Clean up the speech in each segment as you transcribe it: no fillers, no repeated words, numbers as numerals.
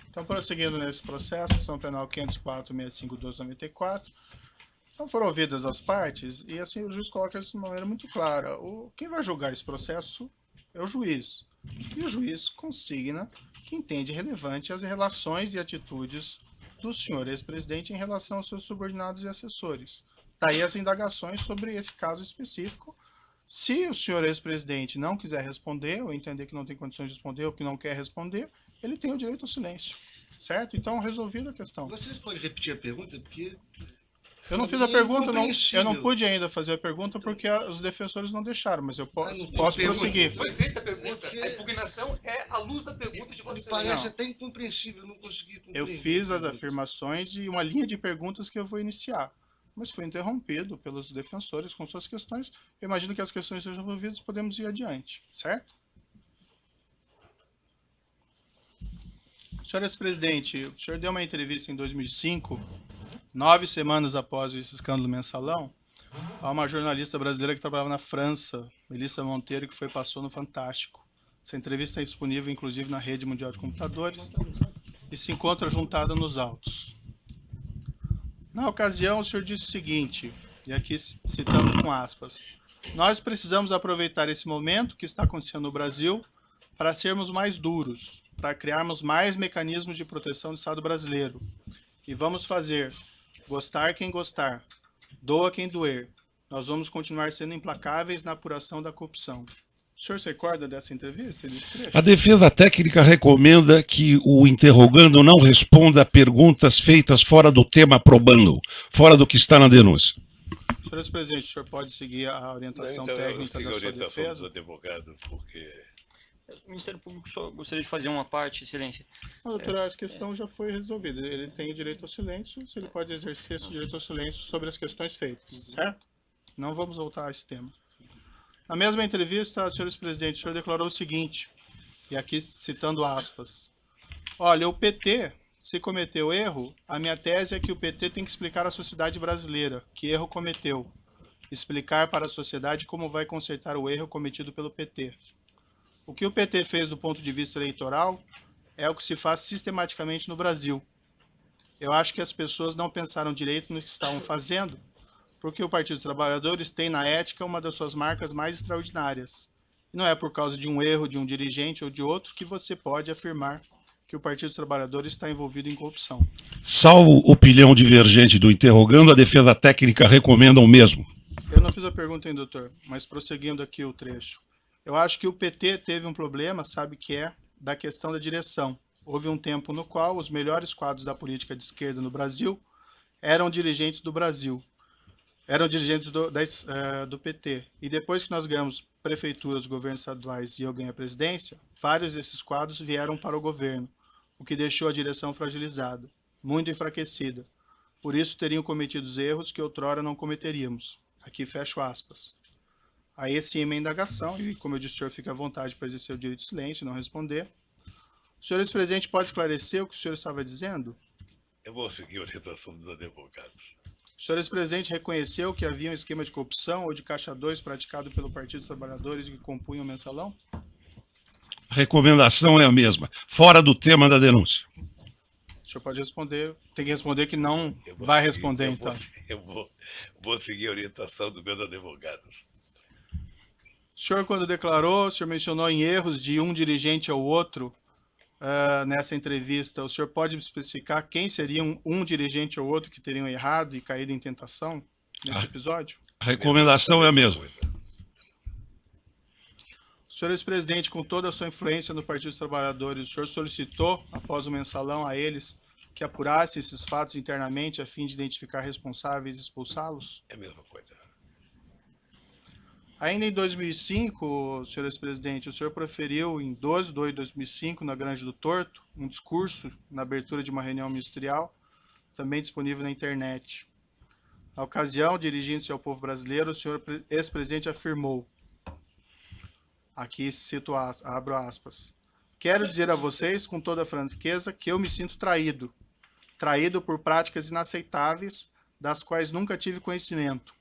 Então, prosseguindo nesse processo, ação penal 504.65.294. Então, foram ouvidas as partes e, assim, o juiz coloca isso de uma maneira muito clara. Quem vai julgar esse processo é o juiz. E o juiz consigna que entende relevante as relações e atitudes do senhor ex-presidente em relação aos seus subordinados e assessores. Daí as indagações sobre esse caso específico. Se o senhor ex-presidente não quiser responder, ou entender que não tem condições de responder, ou que não quer responder, ele tem o direito ao silêncio. Certo? Então, resolvida a questão. Vocês podem repetir a pergunta? Porque eu não fiz a pergunta, eu não pude ainda fazer a pergunta porque os defensores não deixaram, mas eu posso prosseguir. Foi feita a pergunta. A impugnação é à luz da pergunta de vocês. Me parece até incompreensível, eu não consegui compreender. Eu fiz as afirmações de uma linha de perguntas que eu vou iniciar, mas foi interrompido pelos defensores com suas questões. Eu imagino que as questões sejam resolvidas, podemos ir adiante, certo? Senhor ex-presidente, o senhor deu uma entrevista em 2005, 9 semanas após esse escândalo mensalão, a uma jornalista brasileira que trabalhava na França, Melissa Monteiro, que passou no Fantástico. Essa entrevista é disponível, inclusive, na rede mundial de computadores e se encontra juntada nos autos. Na ocasião, o senhor disse o seguinte, e aqui citando com aspas, nós precisamos aproveitar esse momento que está acontecendo no Brasil para sermos mais duros, para criarmos mais mecanismos de proteção do Estado brasileiro. E vamos fazer, gostar quem gostar, doa quem doer. Nós vamos continuar sendo implacáveis na apuração da corrupção. O senhor se recorda dessa entrevista? A defesa técnica recomenda que o interrogando não responda a perguntas feitas fora do tema probando, fora do que está na denúncia. Senhor ex-presidente, o senhor pode seguir a orientação técnica da sua defesa? Do advogado, porque... O Ministério Público só gostaria de fazer uma parte, excelência. Doutor, a questão já foi resolvida. Ele tem o direito ao silêncio, se ele pode exercer esse direito ao silêncio sobre as questões feitas, certo? Não vamos voltar a esse tema. Na mesma entrevista, senhor ex-presidente, o senhor declarou o seguinte, e aqui citando aspas, olha, o PT, se cometeu erro, a minha tese é que o PT tem que explicar à sociedade brasileira que erro cometeu, explicar para a sociedade como vai consertar o erro cometido pelo PT. O que o PT fez do ponto de vista eleitoral é o que se faz sistematicamente no Brasil. Eu acho que as pessoas não pensaram direito no que estavam fazendo, porque o Partido dos Trabalhadores tem na ética uma das suas marcas mais extraordinárias. E não é por causa de um erro de um dirigente ou de outro que você pode afirmar que o Partido dos Trabalhadores está envolvido em corrupção. Salvo opinião divergente do interrogando, a defesa técnica recomenda o mesmo. Eu não fiz a pergunta, hein, doutor, mas prosseguindo aqui o trecho. Eu acho que o PT teve um problema, sabe que é, da questão da direção. Houve um tempo no qual os melhores quadros da política de esquerda no Brasil eram dirigentes do Brasil. Eram dirigentes do PT. E depois que nós ganhamos prefeituras, governos estaduais e eu ganhei a presidência, vários desses quadros vieram para o governo, o que deixou a direção fragilizada, muito enfraquecida. Por isso teriam cometido erros que outrora não cometeríamos. Aqui fecho aspas. Aí sim, minha indagação, e como eu disse, o senhor fica à vontade para exercer o direito de silêncio e não responder. O senhor ex-presidente pode esclarecer o que o senhor estava dizendo? Eu vou seguir a orientação dos advogados. O senhor ex-presidente reconheceu que havia um esquema de corrupção ou de caixa 2 praticado pelo Partido dos Trabalhadores que compunham o mensalão? A recomendação é a mesma, fora do tema da denúncia. O senhor pode responder, tem que responder que não vai responder, então. Eu vou seguir a orientação dos meus advogados. O senhor, quando declarou, o senhor mencionou em erros de um dirigente ao outro nessa entrevista. O senhor pode especificar quem seria um dirigente ou outro que teriam errado e caído em tentação nesse episódio? A recomendação é a mesma. O senhor ex-presidente, com toda a sua influência no Partido dos Trabalhadores, o senhor solicitou, após o mensalão, a eles que apurassem esses fatos internamente a fim de identificar responsáveis e expulsá-los? É a mesma coisa. Ainda em 2005, senhor ex-presidente, o senhor proferiu em 12 de 2 de 2005, na Grande do Torto, um discurso na abertura de uma reunião ministerial, também disponível na internet. Na ocasião, dirigindo-se ao povo brasileiro, o senhor ex-presidente afirmou, aqui cito, abro aspas, quero dizer a vocês com toda a franqueza que eu me sinto traído, traído por práticas inaceitáveis, das quais nunca tive conhecimento.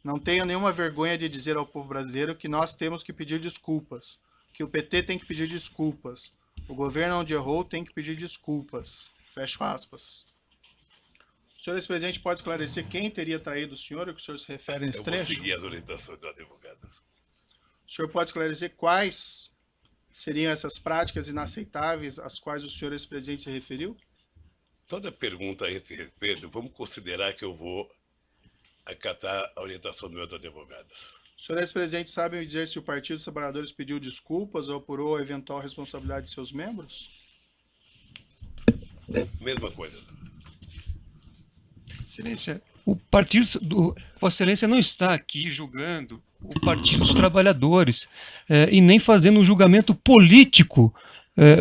Não tenho nenhuma vergonha de dizer ao povo brasileiro que nós temos que pedir desculpas, que o PT tem que pedir desculpas. O governo onde errou tem que pedir desculpas. Fecho aspas. O senhor ex-presidente pode esclarecer quem teria traído o senhor, o que o senhor se refere nesse Eu vou trecho? seguir as orientações do advogado. O senhor pode esclarecer quais seriam essas práticas inaceitáveis às quais o senhor ex-presidente se referiu? Toda pergunta a esse respeito, vamos considerar que eu vou acatar a orientação dos meus advogados. O senhor ex-presidente sabe me dizer se o Partido dos Trabalhadores pediu desculpas ou apurou a eventual responsabilidade de seus membros? Mesma coisa. Excelência, o partido do Vossa Excelência não está aqui julgando o Partido dos Trabalhadores e nem fazendo um julgamento político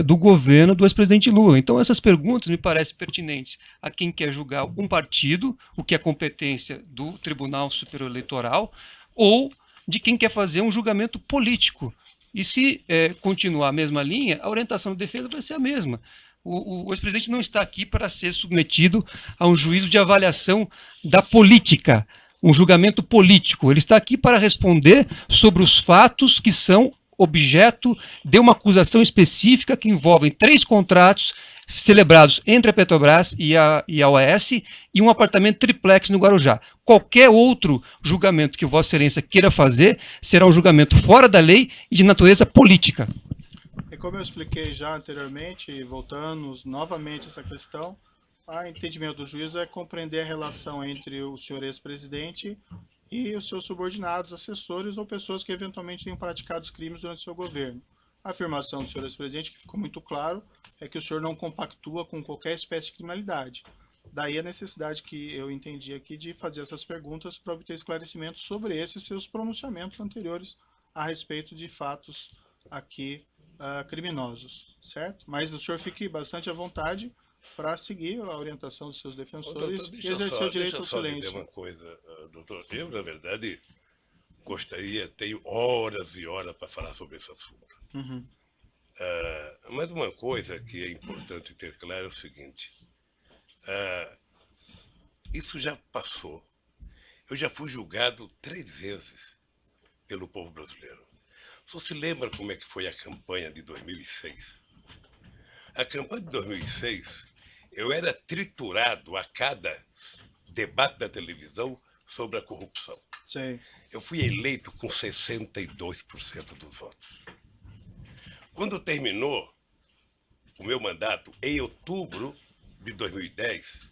do governo do ex-presidente Lula. Então essas perguntas me parecem pertinentes a quem quer julgar um partido, o que é competência do Tribunal Superior Eleitoral, ou de quem quer fazer um julgamento político. E se continuar a mesma linha, a orientação de defesa vai ser a mesma. O ex-presidente não está aqui para ser submetido a um juízo de avaliação da política, um julgamento político. Ele está aqui para responder sobre os fatos que são objeto de uma acusação específica que envolvem 3 contratos celebrados entre a Petrobras e a OAS e um apartamento triplex no Guarujá. Qualquer outro julgamento que Vossa Excelência queira fazer será um julgamento fora da lei e de natureza política. E como eu expliquei já anteriormente, e voltando novamente a essa questão, o entendimento do juízo é compreender a relação entre o senhor ex-presidente e os seus subordinados, assessores ou pessoas que eventualmente tenham praticado os crimes durante o seu governo. A afirmação do senhor ex-presidente, que ficou muito claro, é que o senhor não compactua com qualquer espécie de criminalidade. Daí a necessidade que eu entendi aqui de fazer essas perguntas para obter esclarecimentos sobre esses seus pronunciamentos anteriores a respeito de fatos aqui criminosos, certo? Mas o senhor fique bastante à vontade para seguir a orientação dos seus defensores e exercer o direito ao silêncio. Deixa eu só dizer uma coisa, doutor. Eu, na verdade, gostaria, tenho horas e horas para falar sobre esse assunto. Uhum. Mas uma coisa que é importante ter claro é o seguinte. Isso já passou. Eu já fui julgado 3 vezes pelo povo brasileiro. Só se lembra como é que foi a campanha de 2006? A campanha de 2006, eu era triturado a cada debate da televisão sobre a corrupção. Sim. Eu fui eleito com 62% dos votos. Quando terminou o meu mandato, em outubro de 2010,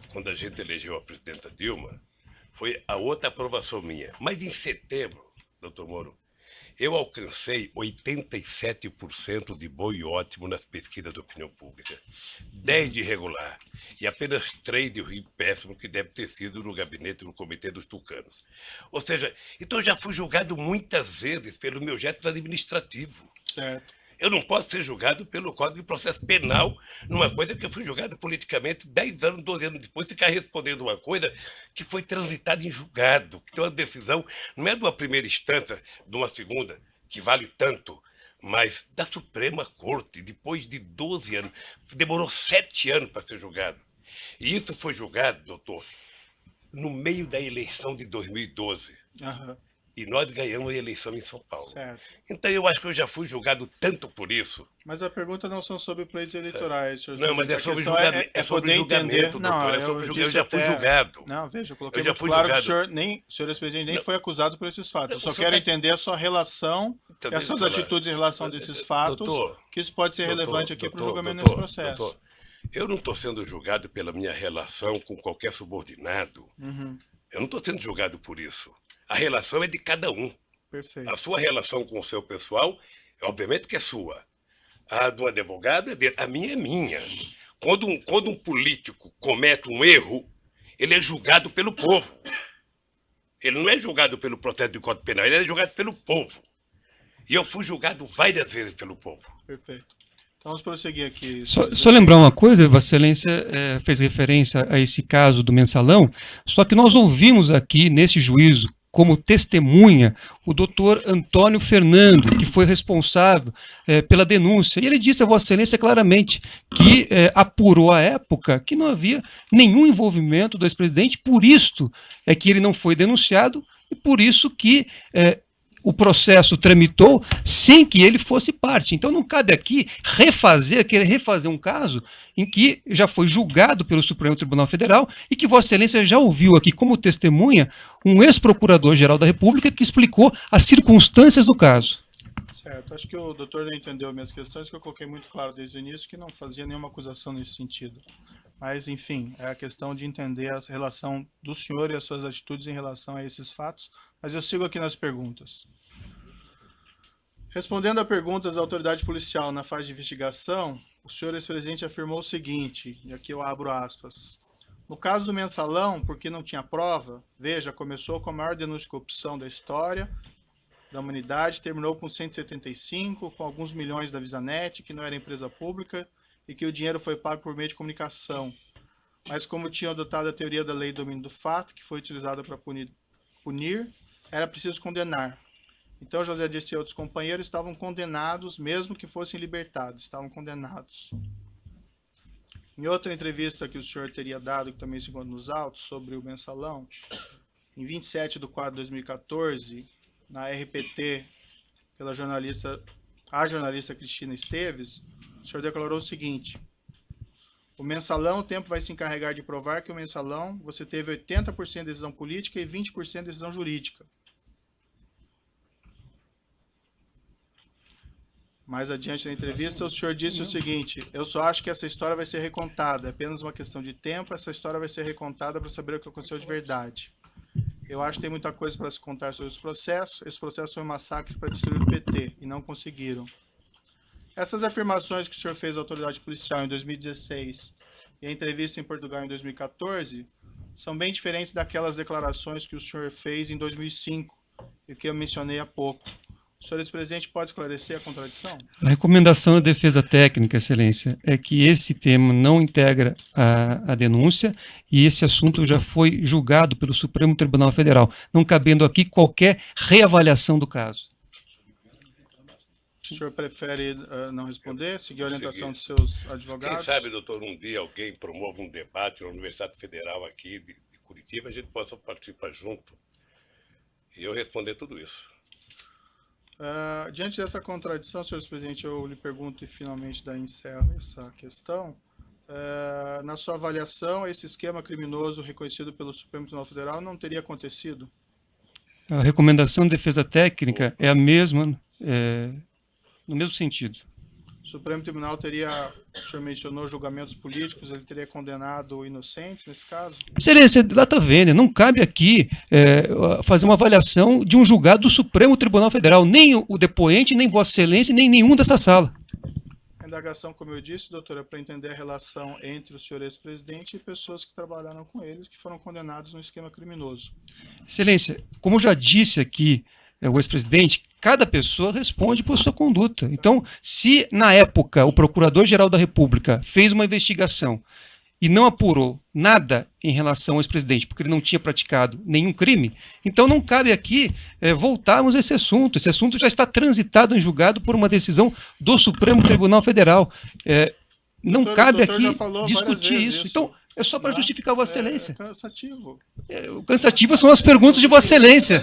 quando a gente elegeu a presidenta Dilma, foi a outra aprovação minha. Mas em setembro, doutor Moro, eu alcancei 87% de bom e ótimo nas pesquisas de opinião pública, 10 de regular e apenas 3 de ruim péssimo, que deve ter sido no gabinete do Comitê dos Tucanos. Ou seja, então eu já fui julgado muitas vezes pelo meu jeito administrativo. Certo. Eu não posso ser julgado pelo Código de Processo Penal numa coisa que eu fui julgado politicamente 10 anos, 12 anos depois, ficar respondendo uma coisa que foi transitada em julgado, que tem uma decisão, não é de uma primeira instância, de uma segunda, que vale tanto, mas da Suprema Corte, depois de 12 anos. Demorou 7 anos para ser julgado. E isso foi julgado, doutor, no meio da eleição de 2012. Uhum. E nós ganhamos a eleição em São Paulo. Certo. Então eu acho que eu já fui julgado tanto por isso. Mas a pergunta não são sobre pleitos eleitorais, senhor Não, mas é A sobre questão julgamento, é sobre poder julgamento, entender. doutor. Não, É sobre eu disse já fui até- julgado. Não, veja, eu coloquei Eu já muito fui claro que julgado. o senhor ex-presidente nem Não. foi acusado por esses fatos. Eu só Não, quero só- entender a sua relação Então, e as deixa suas eu falar. atitudes em relação desses fatos, Doutor, que isso pode ser doutor, relevante aqui para o doutor, julgamento doutor, nesse processo. doutor, eu não estou sendo julgado pela minha relação com qualquer subordinado. Uhum, Eu não estou sendo julgado por isso. A relação é de cada um. perfeito. A sua relação com o seu pessoal, obviamente que é sua. A do advogado é dele. A minha é minha. Quando um político comete um erro, ele é julgado pelo povo. Ele não é julgado pelo processo de Código Penal, ele é julgado pelo povo. E eu fui julgado várias vezes pelo povo. Perfeito. Então vamos prosseguir aqui. Só lembrar uma coisa, Vossa Excelência fez referência a esse caso do mensalão, só que nós ouvimos aqui nesse juízo, como testemunha, o doutor Antônio Fernando, que foi responsável pela denúncia. E ele disse a Vossa Excelência claramente que apurou à época que não havia nenhum envolvimento do ex-presidente, por isto é que ele não foi denunciado e por isso que o processo tramitou sem que ele fosse parte. Então não cabe aqui querer refazer um caso em que já foi julgado pelo Supremo Tribunal Federal e que Vossa Excelência já ouviu aqui como testemunha um ex-procurador-geral da República que explicou as circunstâncias do caso. Certo, acho que o doutor não entendeu minhas questões, que eu coloquei muito claro desde o início que não fazia nenhuma acusação nesse sentido. Mas, enfim, é a questão de entender a relação do senhor e as suas atitudes em relação a esses fatos. Mas eu sigo aqui nas perguntas. Respondendo a perguntas da autoridade policial na fase de investigação, o senhor ex-presidente afirmou o seguinte, e aqui eu abro aspas. No caso do mensalão, porque não tinha prova, veja, começou com a maior denúncia de corrupção da história da humanidade, terminou com 175, com alguns milhões da Visanet, que não era empresa pública, e que o dinheiro foi pago por meio de comunicação. Mas como tinham adotado a teoria da lei do domínio do fato, que foi utilizada para punir, era preciso condenar. Então José Dirceu e outros companheiros estavam condenados, mesmo que fossem libertados, estavam condenados. Em outra entrevista que o senhor teria dado, que também se encontra nos autos, sobre o mensalão, em 27/4/2014, na RPT, pela jornalista Cristina Esteves, o senhor declarou o seguinte: o mensalão, o tempo vai se encarregar de provar que o mensalão você teve 80% de decisão política e 20% de decisão jurídica. Mais adiante na entrevista, o senhor disse o seguinte: eu só acho que essa história vai ser recontada, é apenas uma questão de tempo, essa história vai ser recontada para saber o que aconteceu de verdade. Eu acho que tem muita coisa para se contar sobre esse processo foi um massacre para destruir o PT, e não conseguiram. Essas afirmações que o senhor fez à autoridade policial em 2016 e a entrevista em Portugal em 2014 são bem diferentes daquelas declarações que o senhor fez em 2005 e que eu mencionei há pouco. O senhor ex-presidente pode esclarecer a contradição? A recomendação da defesa técnica, Excelência, é que esse tema não integra a denúncia e esse assunto já foi julgado pelo Supremo Tribunal Federal, não cabendo aqui qualquer reavaliação do caso. O senhor prefere não responder, seguir a orientação dos seus advogados? Quem sabe, doutor, um dia alguém promova um debate na Universidade Federal aqui de Curitiba, a gente possa participar junto e eu responder tudo isso. Diante dessa contradição, senhor presidente, eu lhe pergunto e finalmente daí encerro essa questão. Na sua avaliação, esse esquema criminoso reconhecido pelo Supremo Tribunal Federal não teria acontecido? A recomendação de defesa técnica é a mesma, no mesmo sentido. O Supremo Tribunal teria, o senhor mencionou julgamentos políticos, ele teria condenado inocentes nesse caso? Excelência, data vênia, não cabe aqui fazer uma avaliação de um julgado do Supremo Tribunal Federal, nem o depoente, nem Vossa Excelência, nem nenhum dessa sala. A indagação, como eu disse, doutora, é para entender a relação entre o senhor ex-presidente e pessoas que trabalharam com eles, que foram condenados no esquema criminoso. Excelência, como eu já disse aqui, o ex-presidente, cada pessoa responde por sua conduta. Então, se na época o Procurador-Geral da República fez uma investigação e não apurou nada em relação ao ex-presidente, porque ele não tinha praticado nenhum crime, então não cabe aqui voltarmos a esse assunto. Esse assunto já está transitado em julgado por uma decisão do Supremo Tribunal Federal. Não cabe aqui discutir isso. Então, é só para justificar Vossa Excelência. É cansativo. Cansativas são as perguntas de Vossa Excelência.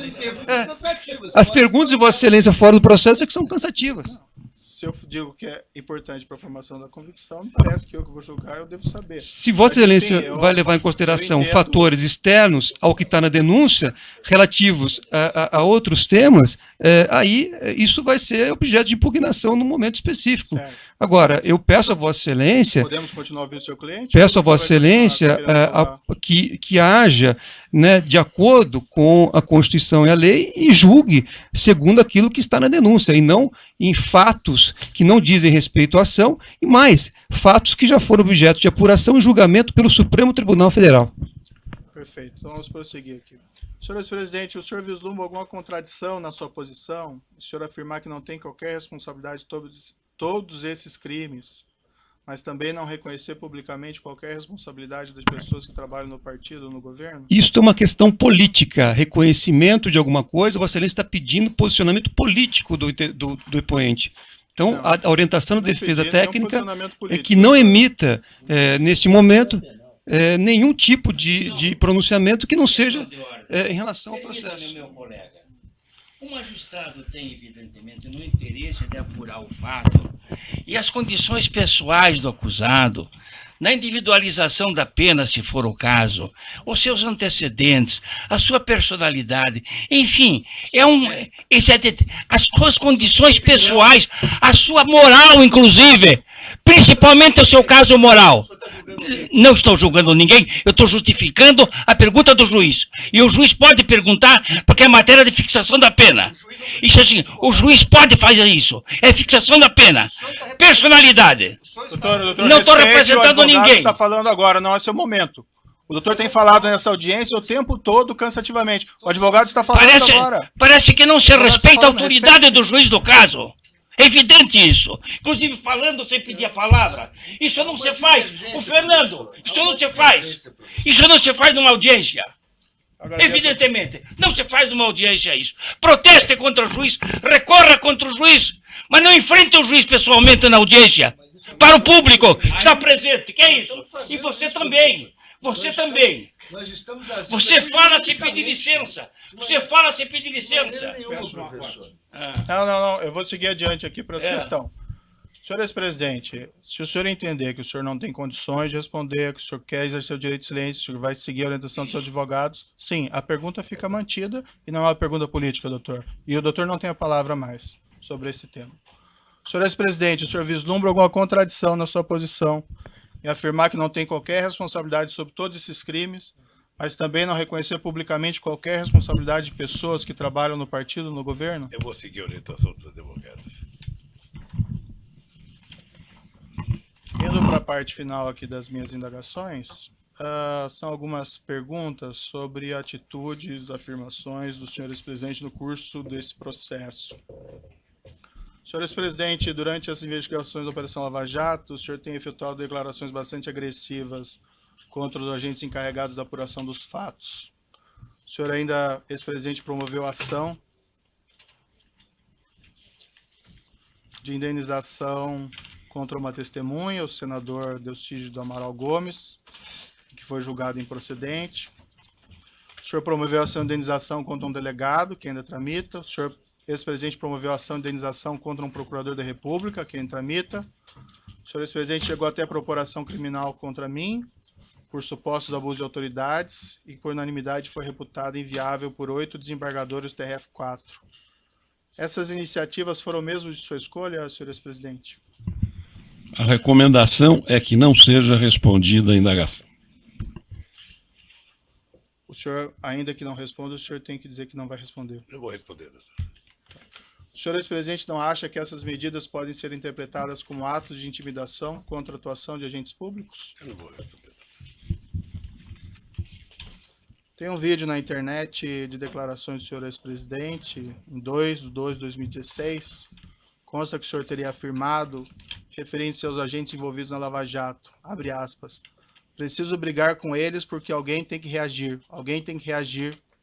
As perguntas de Vossa Excelência fora do processo é que são cansativas. Se eu digo que é importante para a formação da convicção, não parece que eu que vou julgar, eu devo saber. Se Vossa Excelência vai levar em consideração fatores externos ao que está na denúncia, relativos a outros temas, aí isso vai ser objeto de impugnação num momento específico. Certo. Agora, eu peço a Vossa Excelência... Podemos continuar ouvindo o seu cliente? Peço a Vossa Excelência que haja, né, de acordo com a Constituição e a lei e julgue segundo aquilo que está na denúncia, e não em fatos que não dizem respeito à ação, e mais, fatos que já foram objeto de apuração e julgamento pelo Supremo Tribunal Federal. Perfeito, então vamos prosseguir aqui. Senhor ex-presidente, o senhor vislumbra alguma contradição na sua posição? O senhor afirmar que não tem qualquer responsabilidade de todos esses crimes, mas também não reconhecer publicamente qualquer responsabilidade das pessoas que trabalham no partido ou no governo? Isso é uma questão política, reconhecimento de alguma coisa. Vossa Excelência está pedindo posicionamento político do depoente. Então, não, a orientação da defesa técnica é que não emita, neste momento, nenhum tipo de pronunciamento que não seja em relação ao processo. O magistrado tem, evidentemente, no interesse de apurar o fato e as condições pessoais do acusado, na individualização da pena, se for o caso, os seus antecedentes, a sua personalidade, enfim, as suas condições pessoais, a sua moral, inclusive, principalmente o seu caso moral. Não estou julgando ninguém, eu estou justificando a pergunta do juiz. E o juiz pode perguntar, porque é matéria de fixação da pena. Isso assim, o juiz pode fazer isso. É fixação da pena. Personalidade. Doutor, Não estou representando ninguém. Está falando agora, não é seu momento. O doutor tem falado nessa audiência o tempo todo cansativamente. O advogado está falando agora. Parece que não se respeita a autoridade do juiz do caso. É evidente isso. Inclusive falando sem pedir a palavra. Isso não se faz. O Fernando, isso não se faz. Isso não se faz numa audiência. Evidentemente. Não se faz numa audiência isso. Proteste contra o juiz, recorra contra o juiz, mas não enfrente o juiz pessoalmente na audiência. Para o público que está presente. Que é isso? E você também. Você também. Você fala sem pedir licença. Você fala sem pedir licença. Não. Eu vou seguir adiante aqui para essa questão. Senhor ex-presidente, se o senhor entender que o senhor não tem condições de responder, que o senhor quer exercer o direito de silêncio, o senhor vai seguir a orientação dos seus advogados, sim, a pergunta fica mantida e não é uma pergunta política, doutor. E o doutor não tem a palavra mais sobre esse tema. Senhor ex-presidente, o senhor vislumbra alguma contradição na sua posição em afirmar que não tem qualquer responsabilidade sobre todos esses crimes, mas também não reconhecer publicamente qualquer responsabilidade de pessoas que trabalham no partido, no governo? Eu vou seguir a orientação dos advogados. Indo para a parte final aqui das minhas indagações, são algumas perguntas sobre atitudes, afirmações do senhor ex-presidente no curso desse processo. Senhor ex-presidente, durante as investigações da Operação Lava Jato, o senhor tem efetuado declarações bastante agressivas contra os agentes encarregados da apuração dos fatos. O senhor ainda, ex-presidente, promoveu ação de indenização contra uma testemunha, o senador Delcídio do Amaral Gomes, que foi julgado improcedente. O senhor promoveu ação de indenização contra um delegado, que ainda tramita. O senhor, ex-presidente, promoveu ação de indenização contra um procurador da República, que ainda tramita. O senhor, ex-presidente, chegou até a propor ação criminal contra mim, por supostos abusos de autoridades, e por unanimidade foi reputada inviável por 8 desembargadores do TRF4. Essas iniciativas foram mesmo de sua escolha, senhor ex-presidente? A recomendação é que não seja respondida a indagação. O senhor, ainda que não responda, o senhor tem que dizer que não vai responder. Eu vou responder, doutor. O senhor ex-presidente não acha que essas medidas podem ser interpretadas como atos de intimidação contra a atuação de agentes públicos? Eu não vou responder. Tem um vídeo na internet de declarações do senhor ex-presidente, em 2/2/2016, consta que o senhor teria afirmado, referente aos agentes envolvidos na Lava Jato, abre aspas, preciso brigar com eles porque alguém tem que reagir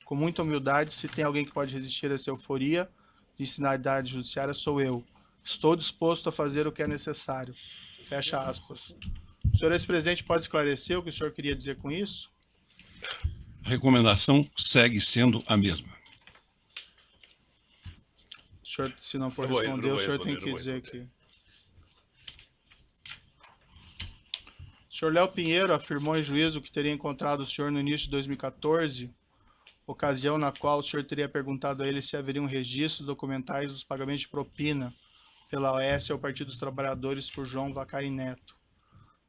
com muita humildade, se tem alguém que pode resistir a essa euforia de sinalidade judiciária, sou eu. Estou disposto a fazer o que é necessário. Fecha aspas. O senhor ex-presidente pode esclarecer o que o senhor queria dizer com isso? A recomendação segue sendo a mesma. O senhor, se não for responder, o senhor tem que dizer que... O senhor Léo Pinheiro afirmou em juízo que teria encontrado o senhor no início de 2014, ocasião na qual o senhor teria perguntado a ele se haveriam registros documentais dos pagamentos de propina pela OAS ao Partido dos Trabalhadores por João Vacari Neto.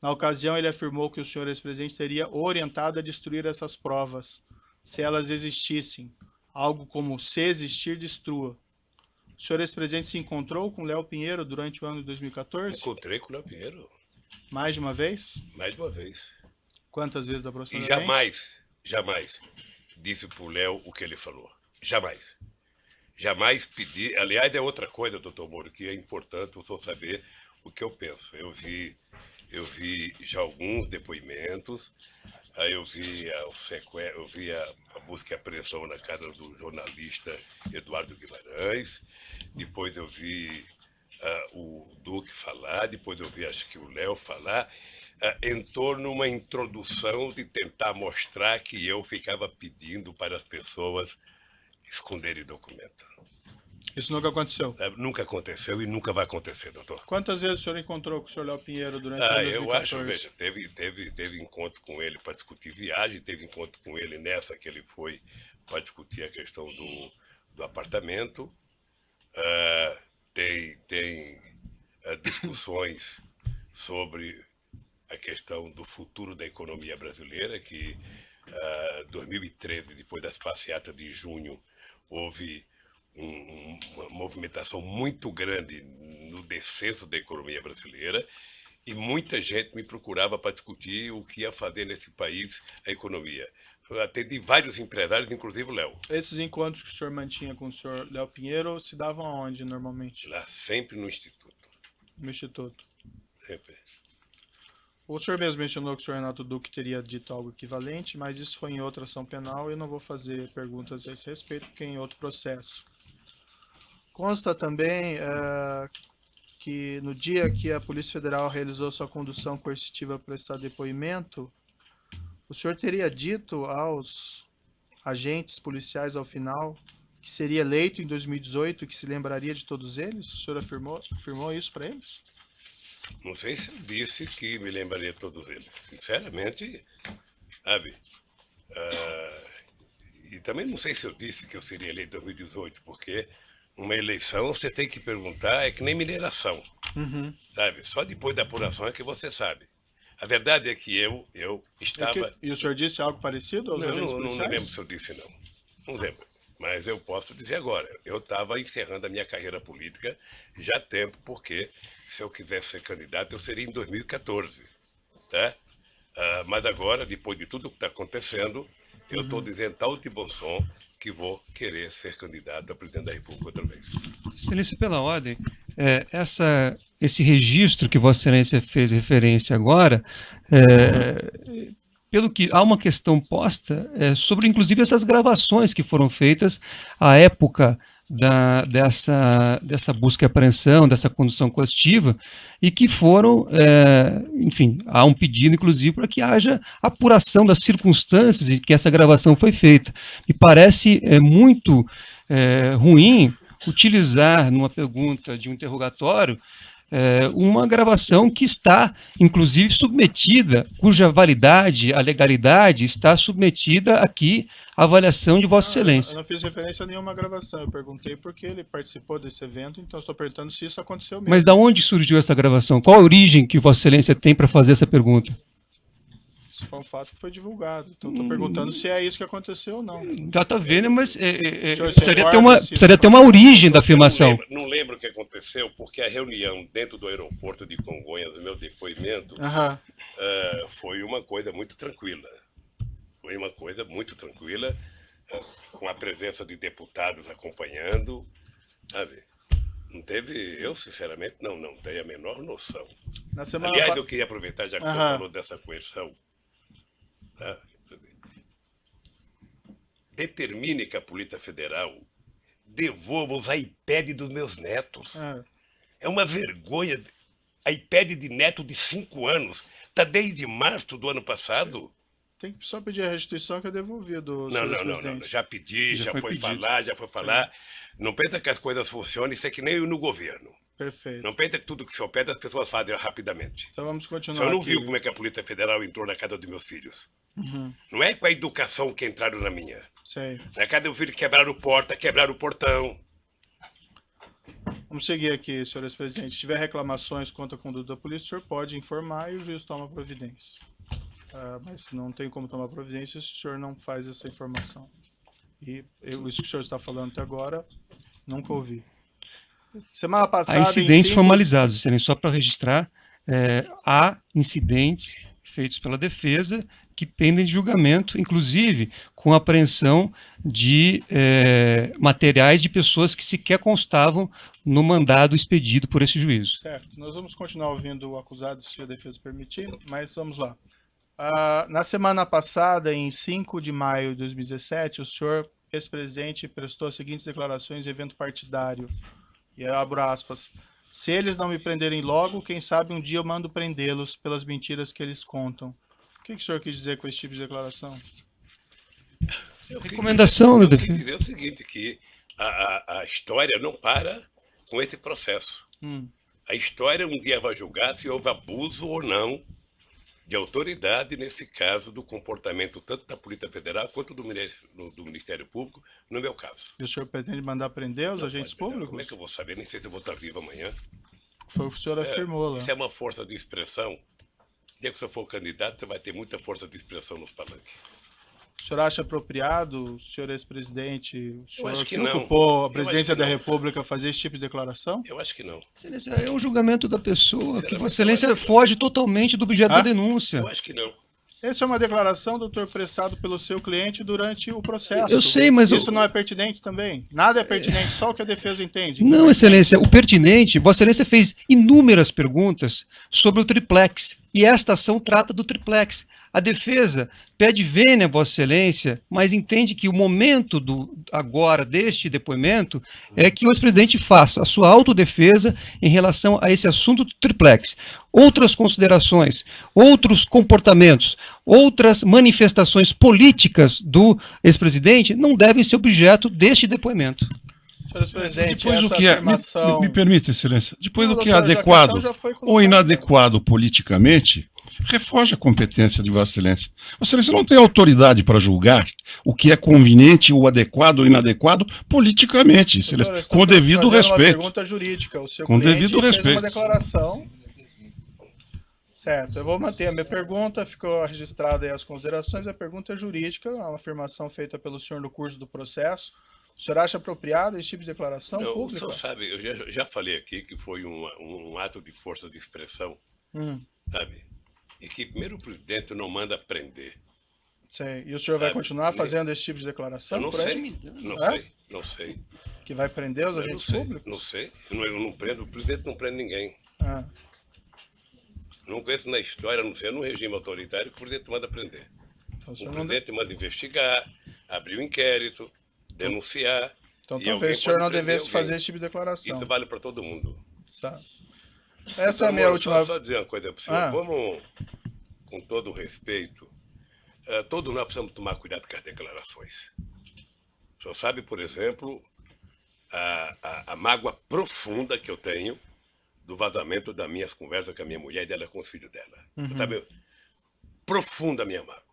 Na ocasião, ele afirmou que o senhor ex-presidente teria orientado a destruir essas provas, se elas existissem, algo como se existir, destrua. O senhor ex-presidente se encontrou com Léo Pinheiro durante o ano de 2014? Encontrei com o Léo Pinheiro. Mais de uma vez? Mais de uma vez. Quantas vezes E aproximadamente? jamais disse pro Léo o que ele falou. Jamais. Jamais pedi. Aliás, é outra coisa, doutor Moro, que é importante o senhor saber o que eu penso. Eu vi já alguns depoimentos, aí eu vi a busca e apreensão na casa do jornalista Eduardo Guimarães, depois eu vi o Duque falar, depois eu vi acho que o Léo falar, em torno de uma introdução de tentar mostrar que eu ficava pedindo para as pessoas esconderem documento. Isso nunca aconteceu. Nunca aconteceu e nunca vai acontecer, doutor. Quantas vezes o senhor encontrou com o senhor Léo Pinheiro durante o ano de 2014? Eu acho, veja, teve encontro com ele para discutir viagem, teve encontro com ele nessa que ele foi para discutir a questão do apartamento. Tem discussões sobre a questão do futuro da economia brasileira, que 2013, depois das passeatas de junho, houve uma movimentação muito grande no descenso da economia brasileira e muita gente me procurava para discutir o que ia fazer nesse país a economia. Eu atendi vários empresários, inclusive o Léo. Esses encontros que o senhor mantinha com o senhor Léo Pinheiro se davam aonde, normalmente? Lá, sempre no Instituto. No Instituto. Sempre. O senhor mesmo mencionou que o senhor Renato Duque teria dito algo equivalente, mas isso foi em outra ação penal e eu não vou fazer perguntas a esse respeito, porque é em outro processo. Consta também que no dia que a Polícia Federal realizou sua condução coercitiva para prestar depoimento, o senhor teria dito aos agentes policiais ao final que seria eleito em 2018 e que se lembraria de todos eles? O senhor afirmou isso para eles? Não sei se eu disse que me lembraria de todos eles. Sinceramente, sabe? E também não sei se eu disse que eu seria eleito em 2018, porque uma eleição você tem que perguntar, é que nem mineração. Sabe? Só depois da apuração é que você sabe. A verdade é que eu estava... E o senhor disse algo parecido aos agentes policiais? Não lembro se eu disse, não. Não lembro. Mas eu posso dizer agora. Eu estava encerrando a minha carreira política já há tempo, porque se eu quisesse ser candidato, eu seria em 2014. Tá? Mas agora, depois de tudo que está acontecendo, eu estou dizendo tal de bom som que vou querer ser candidato a presidente da República outra vez. Excelência, pela ordem, esse registro que Vossa Excelência fez referência agora, pelo que há uma questão posta sobre, inclusive, essas gravações que foram feitas à época dessa busca e apreensão, dessa condução coercitiva, e que foram, enfim, há um pedido, inclusive, para que haja apuração das circunstâncias em que essa gravação foi feita. Me parece muito ruim utilizar, numa pergunta de um interrogatório, uma gravação que está, inclusive, submetida, cuja validade, a legalidade, está submetida aqui à avaliação de Vossa Excelência. Eu não fiz referência a nenhuma gravação, eu perguntei porque ele participou desse evento, então estou perguntando se isso aconteceu mesmo. Mas de onde surgiu essa gravação? Qual a origem que Vossa Excelência tem para fazer essa pergunta? Isso foi um fato que foi divulgado, então estou perguntando se é isso que aconteceu ou não. Já está vendo, mas precisaria ter uma origem da afirmação. Não lembro o que aconteceu, porque a reunião dentro do aeroporto de Congonhas, do meu depoimento, foi uma coisa muito tranquila. Foi uma coisa muito tranquila, com a presença de deputados acompanhando, sabe? Não teve, eu sinceramente não tenho a menor noção. Aliás, eu queria aproveitar, já que você falou dessa coerção, tá? Determine que a Polícia Federal devolva os iPads dos meus netos. É uma vergonha. iPad de neto de 5 anos. Está desde março do ano passado. Tem que só pedir a restituição que é devolvido. Não. Já pedi, já foi falar. Não pensa que as coisas funcionam, isso é que nem no governo. Perfeito. Não pensa que tudo que se pede as pessoas fazem rapidamente. Então vamos continuar. O senhor não aqui. viu como é que a Polícia Federal entrou na casa dos meus filhos? Não é com a educação que entraram na minha. Sei. Na casa do filho quebraram porta, quebraram o portão. Vamos seguir aqui, senhores presidentes. Se tiver reclamações contra a conduta da polícia, o senhor pode informar e o juiz toma providência. Mas não tem como tomar providência se o senhor não faz essa informação. E isso que o senhor está falando até agora, nunca ouvi. Semana passada... Há incidentes formalizados, Excelência, só para registrar, há incidentes feitos pela defesa que pendem de julgamento, inclusive com apreensão de materiais de pessoas que sequer constavam no mandado expedido por esse juízo. Certo. Nós vamos continuar ouvindo o acusado, se a defesa permitir, mas vamos lá. Na semana passada, em 5 de maio de 2017, o senhor, ex-presidente, prestou as seguintes declarações em evento partidário. E eu abro aspas. Se eles não me prenderem logo, quem sabe um dia eu mando prendê-los pelas mentiras que eles contam. O que o senhor quis dizer com esse tipo de declaração? Recomendação da defesa. Eu quis dizer o seguinte, que a história não para com esse processo. A história um dia vai julgar se houve abuso ou não de autoridade, nesse caso, do comportamento tanto da Polícia Federal quanto do Ministério Público, no meu caso. E o senhor pretende mandar prender os Não agentes pode, públicos? como é que eu vou saber? Nem sei se eu vou estar vivo amanhã. Foi o que o senhor afirmou lá. Isso é uma força de expressão. O dia que você for candidato, você vai ter muita força de expressão nos palanques. O senhor acha apropriado, o senhor ex-presidente, o senhor acho que que não. ocupou a Eu presidência acho que da não. República fazer esse tipo de declaração? Eu acho que não. Excelência, é um julgamento da pessoa, que Sinceramente, Vossa Excelência eu acho que foge totalmente do objeto da denúncia. Eu acho que não. Essa é uma declaração, doutor, prestado pelo seu cliente durante o processo. Eu sei, mas isso não é pertinente também? Nada é pertinente, só o que a defesa entende. Não, Excelência, o pertinente, Vossa Excelência fez inúmeras perguntas sobre o triplex, e esta ação trata do triplex. A defesa pede vênia, Vossa Excelência, mas entende que o momento agora deste depoimento é que o ex-presidente faça a sua autodefesa em relação a esse assunto do triplex. Outras considerações, outros comportamentos, outras manifestações políticas do ex-presidente não devem ser objeto deste depoimento. Senhor presidente, Depois o essa que é, afirmação... me permite, Excelência, depois Não, do que é doutor, já a adequado questão já foi ou colocada. inadequado politicamente, refoge a competência de Vossa Excelência. Vossa Excelência não tem autoridade para julgar o que é conveniente ou adequado ou inadequado politicamente, Excelência, Doutor, eu com o estou devido fazendo respeito. Uma pergunta jurídica. O seu Com cliente devido fez respeito. uma declaração. Certo, eu vou manter a minha pergunta, ficou registrada aí as considerações. A pergunta é jurídica, é uma afirmação feita pelo senhor no curso do processo. O senhor acha apropriado esse tipo de declaração Não, o pública? senhor sabe, eu já falei aqui que foi um ato de força de expressão, sabe? E que primeiro o presidente não manda prender. Sei. E o senhor vai Sabe, continuar fazendo esse tipo de declaração? Eu não por aí? sei, não É? sei, não sei. Que vai prender os Eu não agentes sei, públicos? não sei. Eu não prendo, o presidente não prende ninguém. Ah, Não conheço na história, não sei, num regime autoritário que o presidente manda prender. então o O senhor não... presidente manda investigar, abrir um inquérito, denunciar. Então e talvez alguém o senhor pode não prender devesse alguém. fazer esse tipo de declaração. Isso vale para todo mundo. Sabe? Essa é a Então, minha Moro, última... Só dizer uma coisa para o senhor. Ah. Vamos, com todo o respeito, todos nós precisamos tomar cuidado com as declarações. O senhor sabe, por exemplo, a mágoa profunda que eu tenho do vazamento das minhas conversas com a minha mulher e dela com os filhos dela. Sabe? Profunda a minha mágoa.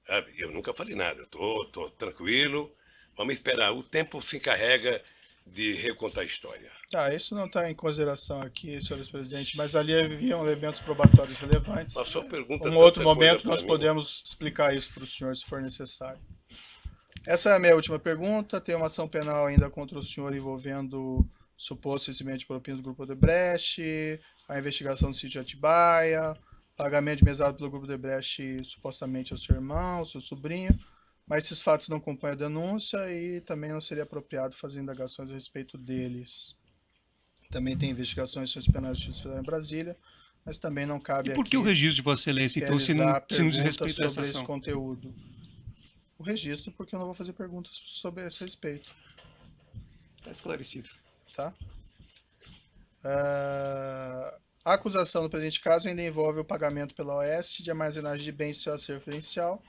Sabe? Eu nunca falei nada, eu tô tranquilo, vamos esperar. O tempo se encarrega de recontar a história. Tá, isso não está em consideração aqui, senhores presidente, mas ali haviam elementos probatórios relevantes. A sua pergunta Um outro tanta coisa momento pra nós mim. podemos explicar isso para o senhor, se for necessário. Essa é a minha última pergunta. Tem uma ação penal ainda contra o senhor envolvendo suposto recebimento de propina do Grupo Odebrecht, a investigação do sítio Atibaia, pagamento de mesada pelo Grupo Odebrecht supostamente ao seu irmão, ao seu sobrinho, mas esses fatos não compõem a denúncia e também não seria apropriado fazer indagações a respeito deles. Também tem investigações em ações penais de justiça federal em Brasília, mas também não cabe E por aqui que o registro de Vossa Excelência, então, se não realizar se não diz perguntas respeito a essa sobre esse ação? conteúdo. O registro, porque eu não vou fazer perguntas sobre esse respeito, Está esclarecido. tá? A acusação no presente caso ainda envolve o pagamento pela OAS de armazenagem de bens sem acervo referencial.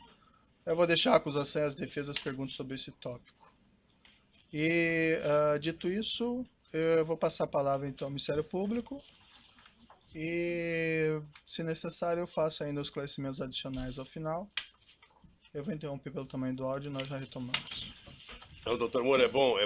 Eu vou deixar a acusação e as defesas perguntas sobre esse tópico. E, dito isso, eu vou passar a palavra então ao Ministério Público e, se necessário, eu faço ainda os esclarecimentos adicionais ao final. Eu vou interromper pelo tamanho do áudio e nós já retomamos. Então, doutor Moura, é bom